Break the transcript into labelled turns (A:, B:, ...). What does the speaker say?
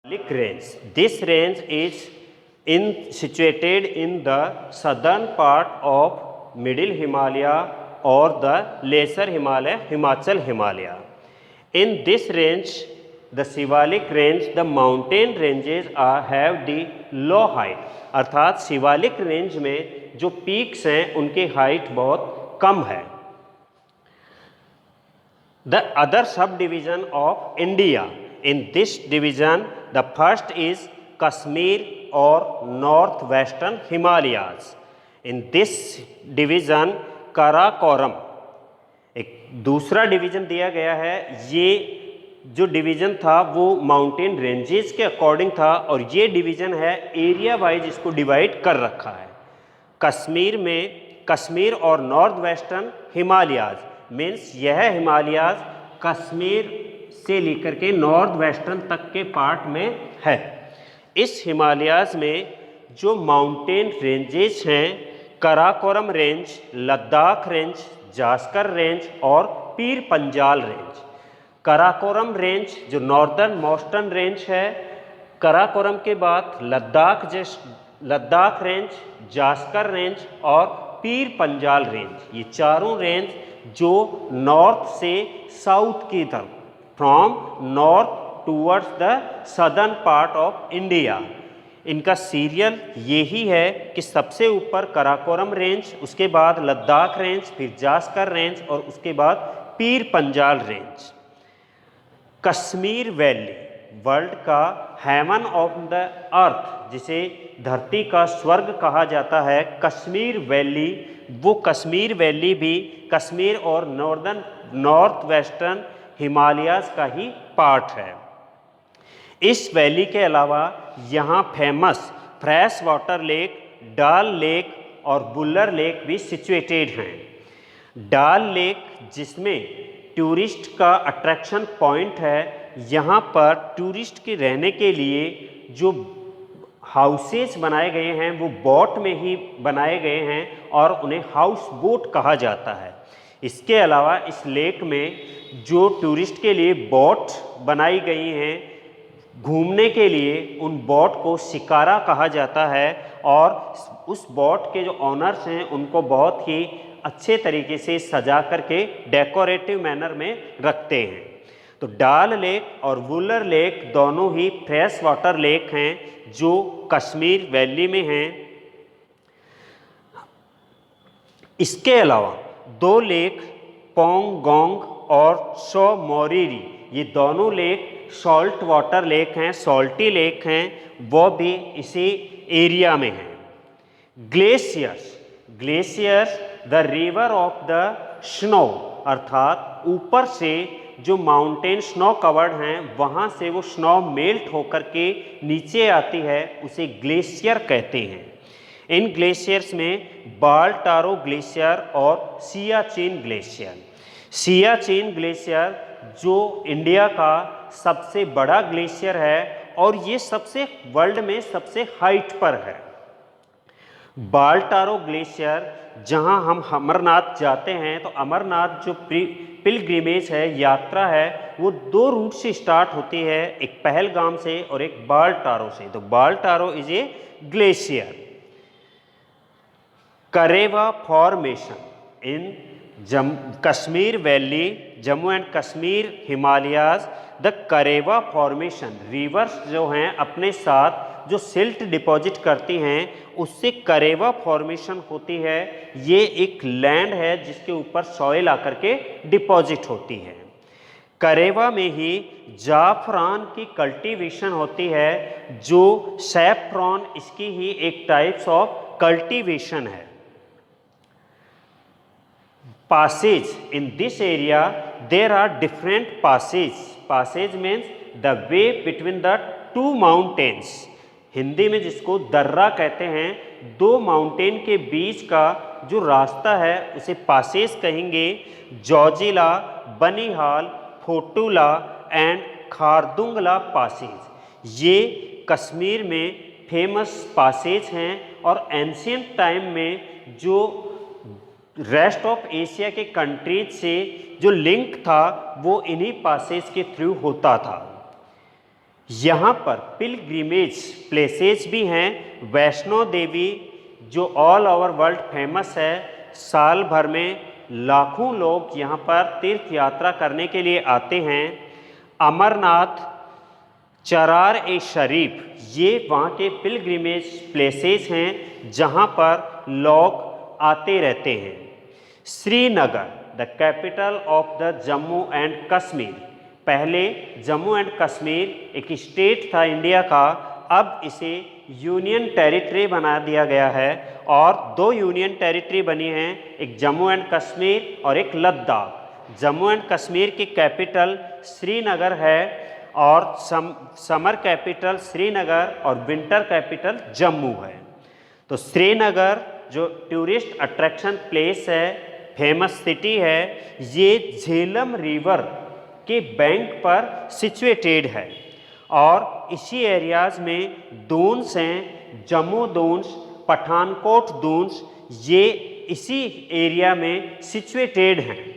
A: Shimalik range. This range is situated in the southern part of Middle Himalaya or the Lesser Himalaya, Himachal Himalaya. In this range, the Shivalik range, the mountain ranges have the low height. अर्थात Shivalik range में जो peaks हैं उनकी height बहुत कम है. The other subdivision of India. In this division, the first is Kashmir or northwestern Himalayas. In this division, Karakoram. एक दूसरा division दिया गया है. ये जो डिवीजन था वो माउंटेन रेंजेस के अकॉर्डिंग था और ये डिवीजन है एरिया वाइज इसको डिवाइड कर रखा है. कश्मीर में कश्मीर और नॉर्थ वेस्टर्न हिमालयाज मीन्स यह हिमालयाज कश्मीर से लेकर के नॉर्थ वेस्टर्न तक के पार्ट में है. इस हिमालयाज में जो माउंटेन रेंजेस हैं Karakoram range, Ladakh range, Zanskar range और पीर पंजाल रेंज. कराकोरम रेंज जो नॉर्दर्न मोस्टर्न रेंज है, कराकोरम के बाद लद्दाख रेंज, जास्कर रेंज और पीर पंजाल रेंज, ये चारों रेंज जो नॉर्थ से साउथ की तरफ, from north towards the southern part of India, इनका सीरियल यही है कि सबसे ऊपर कराकोरम रेंज, उसके बाद लद्दाख रेंज, फिर जास्कर रेंज और उसके बाद Pir Panjal range. Kashmir valley world का हेवन ऑफ द अर्थ, जिसे धरती का स्वर्ग कहा जाता है, कश्मीर वैली, वो कश्मीर वैली भी कश्मीर और नॉर्थ वेस्टर्न हिमालयाज का ही पार्ट है. इस वैली के अलावा यहाँ फेमस फ्रेश वाटर लेक, डाल लेक और बुल्लर लेक भी सिचुएटेड हैं. डाल लेक जिसमें टूरिस्ट का अट्रैक्शन पॉइंट है, यहाँ पर टूरिस्ट के रहने के लिए जो हाउसेस बनाए गए हैं वो बोट में ही बनाए गए हैं और उन्हें हाउस बोट कहा जाता है. इसके अलावा इस लेक में जो टूरिस्ट के लिए बोट बनाई गई हैं घूमने के लिए, उन बोट को शिकारा कहा जाता है और उस बोट के जो ऑनर्स हैं उनको बहुत ही अच्छे तरीके से सजा करके डेकोरेटिव मैनर में रखते हैं. तो डाल लेक और वुलर लेक दोनों ही फ्रेश वाटर लेक हैं जो कश्मीर वैली में हैं. इसके अलावा दो लेक पोंगोंग और शो मोरिरी, ये दोनों लेक सॉल्ट वाटर लेक हैं, सॉल्टी लेक हैं, वो भी इसी एरिया में हैं. Glaciers the river of the snow, अर्थात ऊपर से जो माउंटेन स्नो कवर्ड हैं वहाँ से वो स्नो मेल्ट होकर के नीचे आती है, उसे ग्लेशियर कहते हैं. इन ग्लेशियर्स में बाल्टारो ग्लेशियर और सियाचिन ग्लेशियर. सियाचिन ग्लेशियर जो इंडिया का सबसे बड़ा ग्लेशियर है और ये सबसे वर्ल्ड में सबसे हाइट पर है. बाल्टारो ग्लेशियर जहां हम अमरनाथ जाते हैं तो अमरनाथ जो पिलग्रिमेज है, यात्रा है, वो दो रूट से स्टार्ट होती है, एक पहलगाम से और एक बाल्टारो से. तो Baltoro is a glacier. Karewa formation in Kashmir valley, Jammu and Kashmir Himalayas, the Karewa formation, rivers जो हैं अपने साथ जो सिल्ट डिपॉजिट करती हैं उससे करेवा फॉर्मेशन होती है. ये एक लैंड है जिसके ऊपर सॉइल आकर के डिपॉजिट होती है. करेवा में ही जाफरान की कल्टीवेशन होती है, जो सैफ्रॉन इसकी ही एक टाइप्स ऑफ कल्टीवेशन है. Passage in this area there are different passages. Passage means the way between the two mountains. Hindi में जिसको दर्रा कहते हैं, दो माउंटेन के बीच का जो रास्ता है उसे पासेज कहेंगे. जोजिला, बनिहाल, फोटुला एंड खारदुंगला पासेज, ये कश्मीर में फेमस पासेज हैं और एंशियंट टाइम में जो रेस्ट ऑफ एशिया के कंट्रीज से जो लिंक था वो इन्हीं पासेज के थ्रू होता था. यहाँ पर पिलग्रिमेज प्लेसेस भी हैं। वैष्णो देवी जो ऑल ओवर वर्ल्ड फेमस है, साल भर में लाखों लोग यहाँ पर तीर्थ यात्रा करने के लिए आते हैं। अमरनाथ, चरार ए शरीफ, ये वहाँ के पिलग्रिमेज प्लेसेस हैं जहाँ पर लोग आते रहते हैं। Srinagar, the capital of the Jammu and Kashmir, पहले जम्मू एंड कश्मीर एक स्टेट था इंडिया का, अब इसे यूनियन टेरिटरी बना दिया गया है और 2 यूनियन टेरिटरी बनी हैं, एक जम्मू एंड कश्मीर और एक लद्दाख। जम्मू एंड कश्मीर की कैपिटल श्रीनगर है और समर कैपिटल श्रीनगर और विंटर कैपिटल जम्मू है। तो श्रीनगर जो टूरिस्ट अट्रैक्शन प्लेस है, फेमस सिटी है, ये झेलम रिवर के बैंक पर सिचुएटेड है और इसी एरियाज़ में दून्स हैं, जम्मू दून्स, पठानकोट दून्स, ये इसी एरिया में सिचुएटेड हैं।